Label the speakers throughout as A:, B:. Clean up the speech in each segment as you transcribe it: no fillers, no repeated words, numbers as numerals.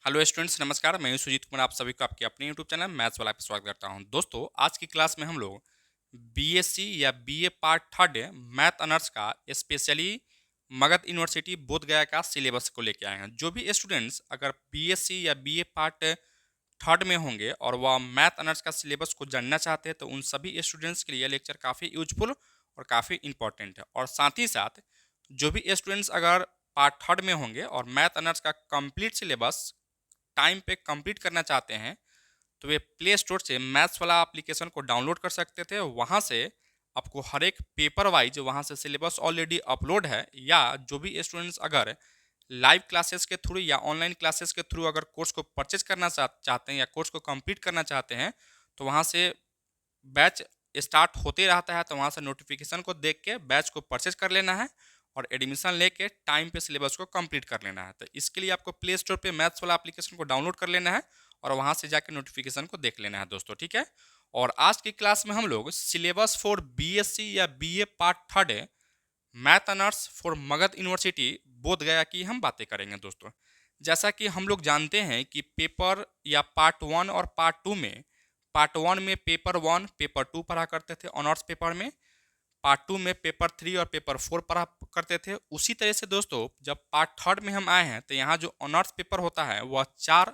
A: Hello students, नमस्कार। मैं हूं सुजीत कुमार, आप सभी को आपके अपने यूट्यूब चैनल मैथ्स वाला पे स्वागत करता हूं। दोस्तों, आज की क्लास में हम लोग बीएससी या BA part third math honours का स्पेशली मगध यूनिवर्सिटी बोध गया का सिलेबस को लेके आए हैं। जो भी स्टूडेंट्स अगर बीएससी या बीए पार्ट थर्ड में होंगे और वह मैथ ऑनर्स का सिलेबस को जानना चाहते हैं तो उन सभी स्टूडेंट्स के लिए लेक्चर काफ़ी यूजफुल और काफ़ी इंपॉर्टेंट है। और साथ ही साथ जो भी स्टूडेंट्स अगर पार्ट थर्ड में होंगे और मैथ ऑनर्स का कंप्लीट सिलेबस टाइम पे कंप्लीट करना चाहते हैं तो वे प्ले स्टोर से मैथ्स वाला एप्लीकेशन को डाउनलोड कर सकते थे। वहाँ से आपको हर एक पेपर वाइज वहाँ से सिलेबस ऑलरेडी अपलोड है, या जो भी स्टूडेंट्स अगर लाइव क्लासेस के थ्रू या ऑनलाइन क्लासेस के थ्रू अगर कोर्स को परचेज करना चाहते हैं या कोर्स को कंप्लीट करना चाहते हैं तो वहाँ से बैच स्टार्ट होते रहता है, तो वहाँ से नोटिफिकेशन को देख के बैच को परचेज कर लेना है और एडमिशन लेके टाइम पे सिलेबस को कंप्लीट कर लेना है। तो इसके लिए आपको प्ले स्टोर पे मैथ्स वाला एप्लीकेशन को डाउनलोड कर लेना है और वहाँ से जाके नोटिफिकेशन को देख लेना है दोस्तों, ठीक है। और आज की क्लास में हम लोग सिलेबस फॉर बीएससी या BA part third math honours for Magadh university बोध गया की हम बातें करेंगे दोस्तों। जैसा कि हम लोग जानते हैं कि पेपर या पार्ट वन और पार्ट टू में, पार्ट वन में पेपर वन पेपर टू पढ़ा करते थे ऑनर्स पेपर में, पार्ट टू में पेपर थ्री और पेपर फोर पढ़ा करते थे। उसी तरह से दोस्तों जब पार्ट थर्ड में हम आए हैं तो यहाँ जो ऑनर्स पेपर होता है वह 4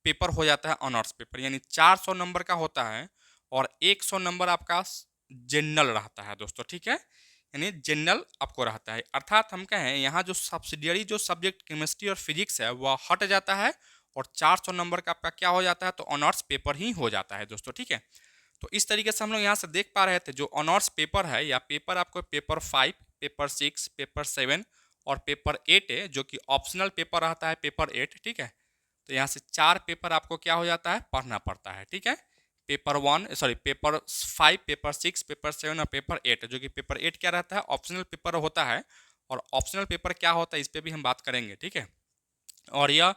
A: पेपर हो जाता है। ऑनर्स पेपर यानी 400 नंबर का होता है और 100 नंबर आपका जनरल रहता है दोस्तों, ठीक है। यानी जनरल आपको रहता है, अर्थात हम कहें यहाँ जो सब्सिडियरी जो सब्जेक्ट केमिस्ट्री और फिजिक्स है वह हट जाता है और 400 नंबर का आपका क्या हो जाता है, तो ऑनर्स पेपर ही हो जाता है दोस्तों, ठीक है। तो इस तरीके से हम लोग यहाँ से देख पा रहे थे जो ऑनर्स पेपर है या पेपर आपको पेपर 5, पेपर 6, पेपर 7 और पेपर 8 है, जो कि ऑप्शनल पेपर रहता है पेपर 8, ठीक है। तो यहाँ से 4 पेपर आपको क्या हो जाता है, पढ़ना पड़ता है, ठीक है। Paper 1 sorry paper 5, paper 6, paper 7 और पेपर 8, जो कि पेपर 8 क्या रहता है, ऑप्शनल पेपर होता है। और ऑप्शनल पेपर क्या होता है इस पर भी हम बात करेंगे, ठीक है। और यह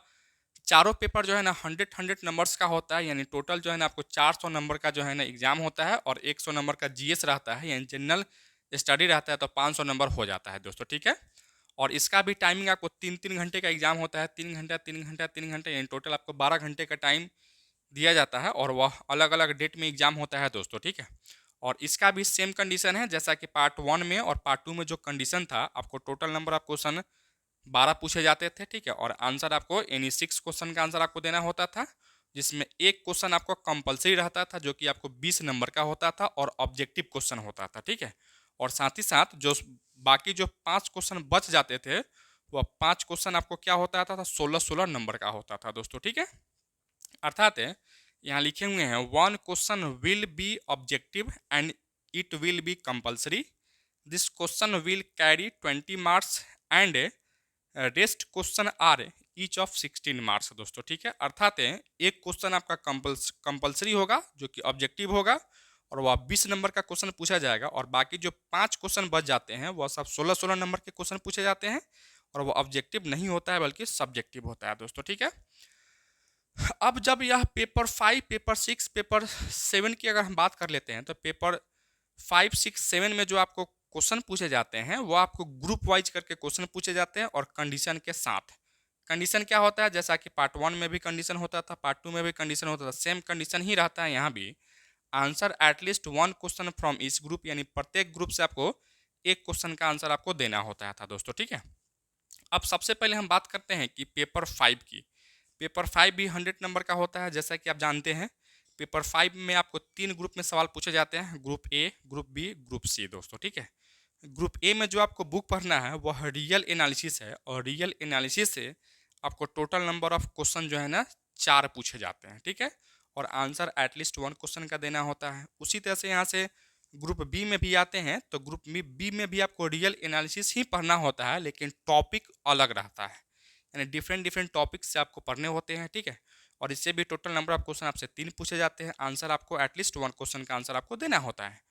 A: चारों पेपर जो है ना 100 नंबर्स का होता है, यानी टोटल जो है ना आपको 400 नंबर का जो है ना एग्जाम होता है और 100 नंबर का जीएस रहता है, यानी जनरल स्टडी रहता है, तो 500 नंबर हो जाता है दोस्तों, ठीक है। और इसका भी टाइमिंग आपको 3-3 घंटे का एग्जाम होता है, 3 घंटा 3 घंटा 3 घंटे, यानी टोटल आपको 12 घंटे का टाइम दिया जाता है और वह अलग अलग डेट में एग्जाम होता है दोस्तों, ठीक है। और इसका भी सेम कंडीशन है जैसा कि पार्ट वन में और पार्ट टू में जो कंडीशन था, आपको टोटल नंबर ऑफ क्वेश्चन 12 पूछे जाते थे, ठीक है। और आंसर आपको यानी 6 क्वेश्चन का आंसर आपको देना होता था, जिसमें एक क्वेश्चन आपको कंपलसरी रहता था जो कि आपको 20 नंबर का होता था और ऑब्जेक्टिव क्वेश्चन होता था, ठीक है। और साथ ही साथ जो बाकी जो 5 क्वेश्चन बच जाते थे वह 5 क्वेश्चन आपको क्या होता था, 16-16 नंबर का होता था दोस्तों, ठीक है। अर्थात यहाँ लिखे हुए हैं 1 question will be objective and it will be compulsory, this question will carry 20 marks and rest question are each of 16 marks दोस्तों, ठीक है। अर्थात एक क्वेश्चन आपका कंपलसरी होगा जो कि ऑब्जेक्टिव होगा और वह 20 नंबर का क्वेश्चन पूछा जाएगा, और बाकी जो 5 क्वेश्चन बच जाते हैं वह सब 16-16 नंबर के क्वेश्चन पूछे जाते हैं और वह ऑब्जेक्टिव नहीं होता है बल्कि सब्जेक्टिव होता है दोस्तों, ठीक है। अब जब यह पेपर 5, पेपर 6, पेपर 7 की अगर हम बात कर लेते हैं तो पेपर 5, 6, 7 में जो आपको क्वेश्चन पूछे जाते हैं वो आपको ग्रुप वाइज करके क्वेश्चन पूछे जाते हैं और कंडीशन के साथ। कंडीशन क्या होता है, जैसा कि पार्ट वन में भी कंडीशन होता था, पार्ट टू में भी कंडीशन होता था, सेम कंडीशन ही रहता है यहाँ भी। आंसर एटलीस्ट 1 क्वेश्चन फ्रॉम इस ग्रुप, यानी प्रत्येक ग्रुप से आपको एक क्वेश्चन का आंसर आपको देना होता था दोस्तों, ठीक है। अब सबसे पहले हम बात करते हैं कि पेपर 5 की। पेपर 5 भी 100 नंबर का होता है, जैसा कि आप जानते हैं। पेपर 5 में आपको 3 ग्रुप में सवाल पूछे जाते हैं, group A, group B, group C दोस्तों, ठीक है। ग्रुप ए में जो आपको बुक पढ़ना है वह रियल एनालिसिस है और रियल एनालिसिस से आपको टोटल नंबर ऑफ क्वेश्चन जो है ना 4 पूछे जाते हैं, ठीक है। और आंसर एटलीस्ट 1 क्वेश्चन का देना होता है। उसी तरह से यहाँ से ग्रुप बी में भी आते हैं, तो ग्रुप बी में भी आपको रियल एनालिसिस ही पढ़ना होता है, लेकिन टॉपिक अलग रहता है, यानी डिफरेंट डिफरेंट टॉपिक से आपको पढ़ने होते हैं, ठीक है। और इससे भी टोटल नंबर ऑफ क्वेश्चन आपसे 3 पूछे जाते हैं, आंसर आपको एटलीस्ट 1 क्वेश्चन का आंसर आपको देना होता है।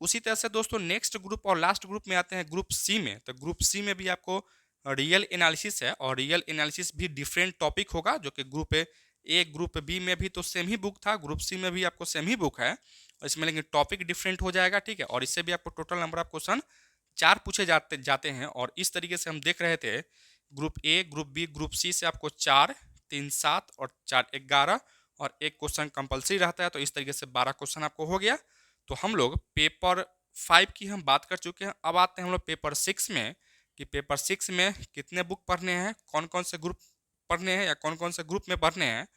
A: उसी तरह से दोस्तों नेक्स्ट ग्रुप और लास्ट ग्रुप में आते हैं ग्रुप सी में। तो ग्रुप सी में भी आपको रियल एनालिसिस है और रियल एनालिसिस भी डिफरेंट टॉपिक होगा, जो कि ग्रुप बी में भी तो सेम ही बुक था, ग्रुप सी में भी आपको सेम ही बुक है, और इसमें लेकिन टॉपिक डिफरेंट हो जाएगा, ठीक है। और इससे भी आपको टोटल नंबर ऑफ क्वेश्चन 4 पूछे जाते हैं। और इस तरीके से हम देख रहे थे group A, group B, group C से आपको 4, 3 7 और 4 11 और एक क्वेश्चन कंपलसरी रहता है, तो इस तरीके से 12 क्वेश्चन आपको हो गया। तो हम लोग पेपर 5 की हम बात कर चुके हैं। अब आते हैं हम लोग पेपर 6 में कि पेपर 6 में कितने बुक पढ़ने हैं, कौन कौन से ग्रुप पढ़ने हैं या कौन कौन से ग्रुप में पढ़ने हैं,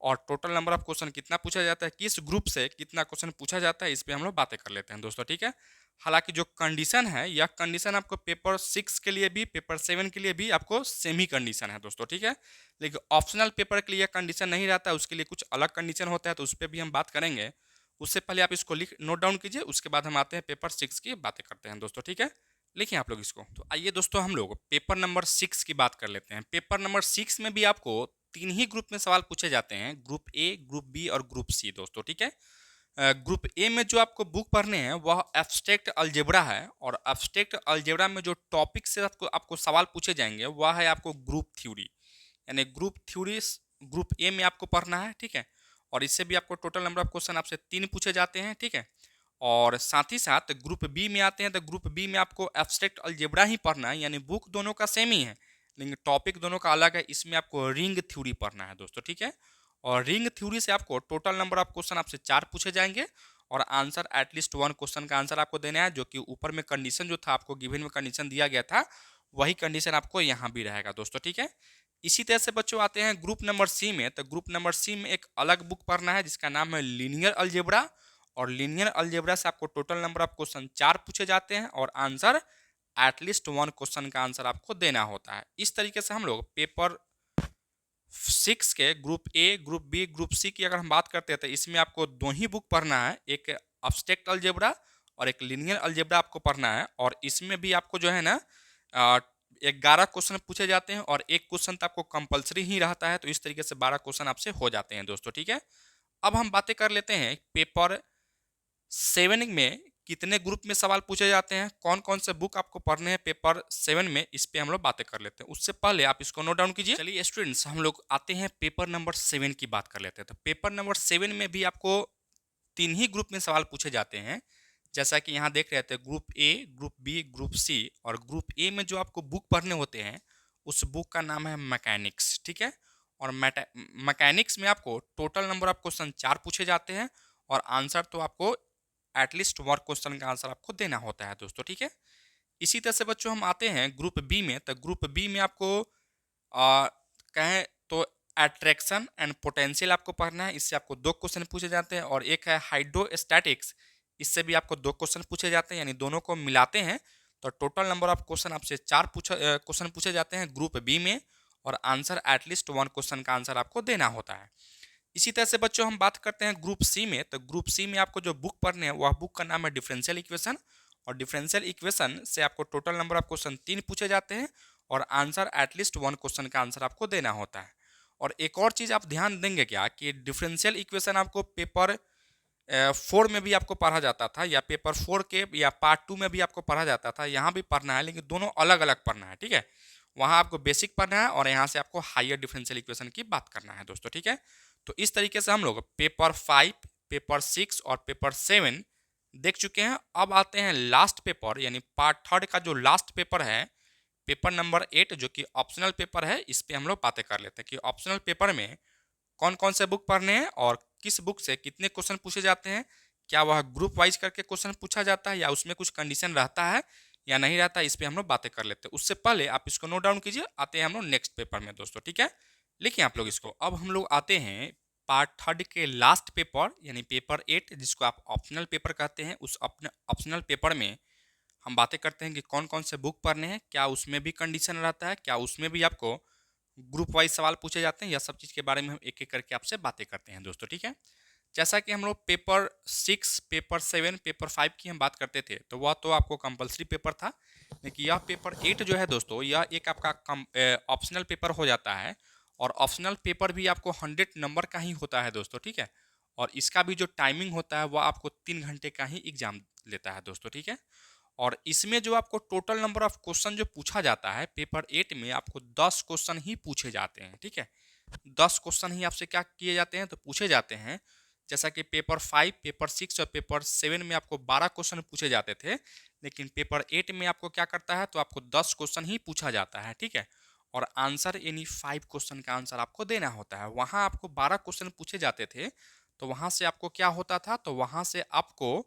A: और टोटल नंबर ऑफ क्वेश्चन कितना पूछा जाता है, किस ग्रुप से कितना क्वेश्चन पूछा जाता है, इस पे हम लोग बातें कर लेते हैं दोस्तों, ठीक है। हालांकि जो कंडीशन है, यह कंडीशन आपको पेपर 6 के लिए भी, पेपर 7 के लिए भी आपको सेम ही कंडीशन है दोस्तों, ठीक है। लेकिन ऑप्शनल पेपर के लिए कंडीशन नहीं रहता है, उसके लिए कुछ अलग कंडीशन होता है, तो उस पर भी हम बात करेंगे। उससे पहले आप इसको लिख नोट डाउन कीजिए, उसके बाद हम आते हैं पेपर 6 की बातें करते हैं दोस्तों, ठीक है। लिखिए आप लोग इसको। तो आइए दोस्तों हम लोग पेपर नंबर 6 की बात कर लेते हैं। पेपर नंबर 6 में भी आपको 3 ही ग्रुप में सवाल पूछे जाते हैं, ग्रुप ए, ग्रुप बी और ग्रुप सी दोस्तों, ठीक है। ग्रुप ए में जो आपको बुक पढ़ने हैं वह एब्स्ट्रैक्ट अलजेब्रा है, और एब्स्ट्रैक्ट अलजेब्रा में जो टॉपिक से आपको सवाल पूछे जाएंगे वह है आपको ग्रुप थ्योरी, यानी ग्रुप थ्योरी ग्रुप ए में आपको पढ़ना है, ठीक है। और इससे भी आपको टोटल नंबर ऑफ क्वेश्चन आपसे 3 पूछे जाते हैं, ठीक है। और साथ ही साथ ग्रुप बी में आते हैं, तो ग्रुप बी में आपको एब्स्ट्रैक्ट अलजेब्रा ही पढ़ना है, यानी बुक दोनों का सेम ही है लेकिन टॉपिक दोनों का अलग है। इसमें आपको रिंग थ्योरी पढ़ना है दोस्तों, ठीक है। और रिंग थ्योरी से आपको टोटल नंबर ऑफ क्वेश्चन आपसे 4 पूछे जाएंगे, और आंसर एटलीस्ट 1 क्वेश्चन का आंसर आपको देना है, जो कि ऊपर में कंडीशन जो था आपको गिवन में कंडीशन दिया गया था, वही कंडीशन आपको यहाँ भी रहेगा दोस्तों, ठीक है। इसी तरह से बच्चों आते हैं ग्रुप नंबर सी में। तो ग्रुप नंबर सी में एक अलग बुक पढ़ना है जिसका नाम है लीनियर अलजेब्रा, और लीनियर अलजेब्रा से आपको टोटल नंबर ऑफ क्वेश्चन 4 पूछे जाते हैं, और आंसर एटलीस्ट 1 क्वेश्चन का आंसर आपको देना होता है। इस तरीके से हम लोग पेपर 6 के group A, group B, group C की अगर हम बात करते हैं तो इसमें आपको 2 ही बुक पढ़ना है, एक एब्स्ट्रैक्ट अलजेब्रा और एक लीनियर अलजेब्रा आपको पढ़ना है। और इसमें भी आपको जो है ना 11 क्वेश्चन पूछे जाते हैं, और एक क्वेश्चन तो आपको कंपलसरी ही रहता है, तो इस तरीके से 12 क्वेश्चन आपसे हो जाते हैं दोस्तों, ठीक है। अब हम बातें कर लेते हैं पेपर 7 में कितने ग्रुप में सवाल पूछे जाते हैं, कौन कौन से बुक आपको पढ़ने हैं पेपर 7 में, इस पे हम लोग बातें कर लेते हैं। उससे पहले आप इसको नोट डाउन कीजिए। चलिए स्टूडेंट्स, हम लोग आते हैं पेपर नंबर 7 की बात कर लेते हैं। तो पेपर नंबर 7 में भी आपको 3 ही ग्रुप में सवाल पूछे जाते हैं, जैसा कि यहाँ देख रहे थे, group A, group B, group C. और ग्रुप ए में जो आपको बुक पढ़ने होते हैं उस बुक का नाम है मैकेनिक्स, ठीक है। और मैकेनिक्स में आपको टोटल नंबर ऑफ क्वेश्चन 4 पूछे जाते हैं, और आंसर तो आपको एटलीस्ट 1 क्वेश्चन का आंसर आपको देना होता है दोस्तों, ठीक है। इसी तरह से बच्चों हम आते हैं ग्रुप बी में। तो ग्रुप बी में आपको कहें तो अट्रैक्शन एंड पोटेंशियल आपको पढ़ना है, इससे आपको 2 क्वेश्चन पूछे जाते हैं। और एक है हाइड्रोस्टैटिक्स, इससे भी आपको 2 क्वेश्चन पूछे जाते हैं, यानी दोनों को मिलाते हैं तो टोटल नंबर ऑफ क्वेश्चन आपसे 4 क्वेश्चन पूछे जाते हैं ग्रुप बी में, और आंसर एटलीस्ट 1 क्वेश्चन का आंसर आपको देना होता है। इसी तरह से बच्चों हम बात करते हैं ग्रुप सी में। तो ग्रुप सी में आपको जो बुक पढ़ने हैं वह बुक का नाम है डिफरेंशियल इक्वेशन, और डिफरेंशियल इक्वेशन से आपको टोटल नंबर ऑफ क्वेश्चन 3 पूछे जाते हैं, और आंसर एटलीस्ट 1 क्वेश्चन का आंसर आपको देना होता है। और एक और चीज़ आप ध्यान देंगे क्या कि डिफरेंशियल इक्वेशन आपको पेपर 4 में भी आपको पढ़ा जाता था, या पेपर 4 के या पार्ट 2 में भी आपको पढ़ा जाता था, यहाँ भी पढ़ना है, लेकिन दोनों अलग अलग पढ़ना है, ठीक है। वहाँ आपको बेसिक पढ़ना है, और यहाँ से आपको हायर डिफरेंशियल इक्वेशन की बात करना है दोस्तों, ठीक है। तो इस तरीके से हम लोग पेपर 5, पेपर 6 और पेपर 7 देख चुके हैं। अब आते हैं लास्ट पेपर, यानी पार्ट 3 का जो लास्ट पेपर है, पेपर नंबर 8, जो कि ऑप्शनल पेपर है। इस पे हम लोग बातें कर लेते हैं कि ऑप्शनल पेपर में कौन कौन से बुक पढ़ने हैं, और किस बुक से कितने क्वेश्चन पूछे जाते हैं, क्या वह ग्रुप वाइज करके क्वेश्चन पूछा जाता है, या उसमें कुछ कंडीशन रहता है या नहीं रहता है, इस पे हम लोग बातें कर लेते हैं। उससे पहले आप इसको नोट डाउन कीजिए। आते हैं हम लोग नेक्स्ट पेपर में दोस्तों, ठीक है। लिखिए आप लोग इसको। अब हम लोग आते हैं पार्ट 3 के लास्ट पेपर, यानी पेपर 8, जिसको आप ऑप्शनल पेपर कहते हैं। उस अपने ऑप्शनल पेपर में हम बातें करते हैं कि कौन कौन से बुक पढ़ने हैं, क्या उसमें भी कंडीशन रहता है, क्या उसमें भी आपको ग्रुप वाइज सवाल पूछे जाते हैं, या सब चीज़ के बारे में हम एक एक करके आपसे बातें करते हैं दोस्तों, ठीक है। जैसा कि हम लोग पेपर 6, पेपर 7, पेपर 5 की हम बात करते थे, तो वह तो आपको कंपलसरी पेपर था, लेकिन यह पेपर 8 जो है दोस्तों, यह एक आपका ऑप्शनल पेपर हो जाता है। और ऑप्शनल पेपर भी आपको 100 नंबर का ही होता है दोस्तों, ठीक है। और इसका भी जो टाइमिंग होता है वह आपको 3 घंटे का ही एग्जाम लेता है दोस्तों, ठीक है। और इसमें जो आपको टोटल नंबर ऑफ क्वेश्चन जो पूछा जाता है पेपर 8 में, आपको 10 क्वेश्चन ही पूछे जाते हैं, ठीक है। 10 क्वेश्चन ही आपसे क्या किए जाते हैं, तो पूछे जाते हैं। जैसा कि पेपर 5, पेपर 6 और पेपर 7 में आपको 12 क्वेश्चन पूछे जाते थे, लेकिन पेपर 8 में आपको क्या करता है, तो आपको 10 क्वेश्चन ही पूछा जाता है, ठीक है। और आंसर यानी 5 क्वेश्चन का आंसर आपको देना होता है। वहाँ आपको 12 क्वेश्चन पूछे जाते थे, तो वहाँ से आपको क्या होता था, तो वहाँ से आपको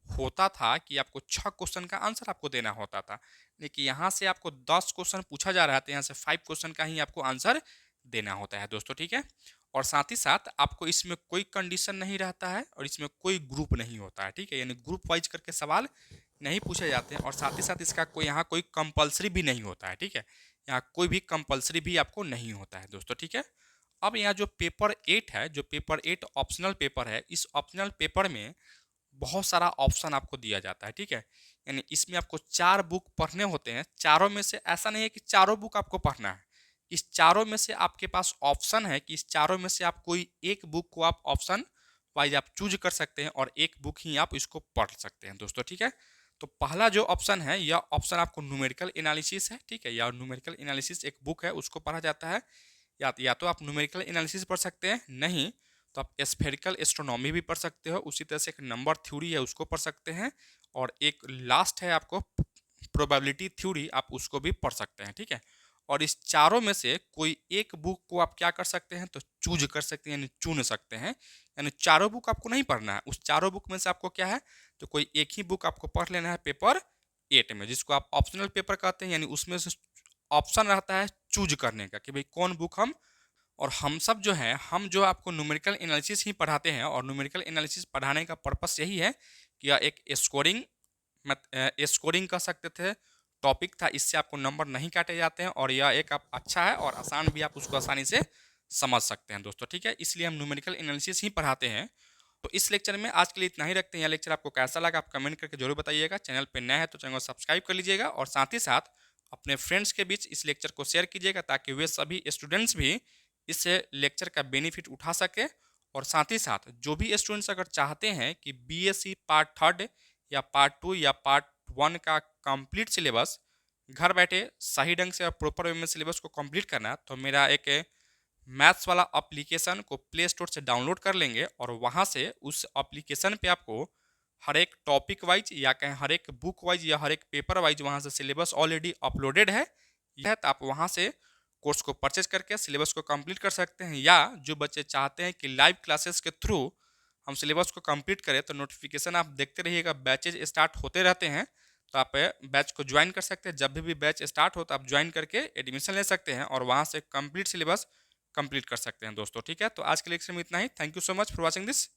A: होता था कि आपको 6 क्वेश्चन का आंसर आपको देना होता था। लेकिन यहाँ से आपको 10 क्वेश्चन पूछा जा रहा है, तो यहाँ से 5 क्वेश्चन का ही आपको आंसर देना होता है दोस्तों, ठीक है। और साथ ही साथ आपको इसमें कोई कंडीशन नहीं रहता है और इसमें कोई ग्रुप नहीं होता है, ठीक है, यानी ग्रुप वाइज करके सवाल नहीं पूछे जाते हैं। और साथ ही साथ इसका कोई यहाँ कोई कंपलसरी भी नहीं होता है, ठीक है, यहाँ कोई भी कंपलसरी भी आपको नहीं होता है दोस्तों, ठीक है। अब यहाँ जो पेपर 8 है, जो पेपर 8 ऑप्शनल पेपर है, इस ऑप्शनल पेपर में बहुत सारा ऑप्शन आपको दिया जाता है, ठीक है। यानी इसमें आपको 4 बुक पढ़ने होते हैं। चारों में से ऐसा नहीं है कि चारों बुक आपको पढ़ना है, इस चारों में से आपके पास ऑप्शन है कि इस चारों में से आप कोई एक बुक को आप ऑप्शन वाइज आप चूज कर सकते हैं और एक बुक ही आप इसको पढ़ सकते हैं दोस्तों, ठीक है। तो पहला जो ऑप्शन है, यह ऑप्शन आपको न्यूमेरिकल एनालिसिस है, ठीक है। या न्यूमेरिकल एनालिसिस एक बुक है, उसको पढ़ा जाता है। या तो आप न्यूमेरिकल एनालिसिस पढ़ सकते हैं, नहीं तो आप स्फेरिकल एस्ट्रोनॉमी भी पढ़ सकते हो। उसी तरह से एक नंबर थ्योरी है, उसको पढ़ सकते हैं। और एक लास्ट है आपको प्रोबेबिलिटी थ्योरी, आप उसको भी पढ़ सकते हैं, ठीक है। और इस चारों में से कोई एक बुक को आप क्या कर सकते हैं, तो चूज कर सकते हैं, यानी चुन सकते हैं। यानी चारों बुक आपको नहीं पढ़ना है, उस चारों बुक में से आपको क्या है, तो कोई एक ही बुक आपको पढ़ लेना है पेपर 8 में, जिसको आप ऑप्शनल पेपर कहते हैं। यानी उसमें से ऑप्शन रहता है चूज करने का कि भाई कौन बुक हम। और हम सब जो है, हम जो आपको न्यूमेरिकल एनालिसिस ही पढ़ाते हैं, और न्यूमेरिकल एनालिसिस पढ़ाने का पर्पस यही है कि यह एक स्कोरिंग स्कोरिंग कह सकते थे टॉपिक था। इससे आपको नंबर नहीं काटे जाते हैं और यह एक आप अच्छा है और आसान भी, आप उसको आसानी से समझ सकते हैं दोस्तों, ठीक है। इसलिए हम न्यूमेरिकल एनालिसिस ही पढ़ाते हैं। तो इस लेक्चर में आज के लिए इतना ही रखते हैं। यह लेक्चर आपको कैसा लगा आप कमेंट करके जरूर बताइएगा। चैनल पर नया है तो चैनल को सब्सक्राइब कर लीजिएगा और साथ ही साथ अपने फ्रेंड्स के बीच इस लेक्चर को शेयर कीजिएगा, ताकि वे सभी स्टूडेंट्स भी इस लेक्चर का बेनिफिट उठा सके। और साथ ही साथ जो भी स्टूडेंट्स अगर चाहते हैं कि बीएससी पार्ट 3 या पार्ट 2 या पार्ट 1 का कंप्लीट सिलेबस घर बैठे सही ढंग से और प्रॉपर वे में सिलेबस को कंप्लीट करना, तो मेरा एक मैथ्स वाला एप्लीकेशन को प्ले स्टोर से डाउनलोड कर लेंगे और वहाँ से उस एप्लीकेशन पे आपको हर एक टॉपिक वाइज या कहें हर एक बुक वाइज या हर एक पेपर वाइज वहाँ से सिलेबस ऑलरेडी अपलोडेड है। यह तो आप वहाँ से कोर्स को परचेज करके सिलेबस को कंप्लीट कर सकते हैं। या जो बच्चे चाहते हैं कि लाइव क्लासेस के थ्रू हम सिलेबस को कंप्लीट करें, तो नोटिफिकेशन आप देखते रहिएगा, बैचेज स्टार्ट होते रहते हैं, तो आप बैच को ज्वाइन कर सकते हैं। जब भी बैच स्टार्ट हो तो आप ज्वाइन करके एडमिशन ले सकते हैं और वहाँ से कंप्लीट सिलेबस कंप्लीट कर सकते हैं दोस्तों, ठीक है। तो आज के लेक्चर में इतना ही। Thank you so much for watching this.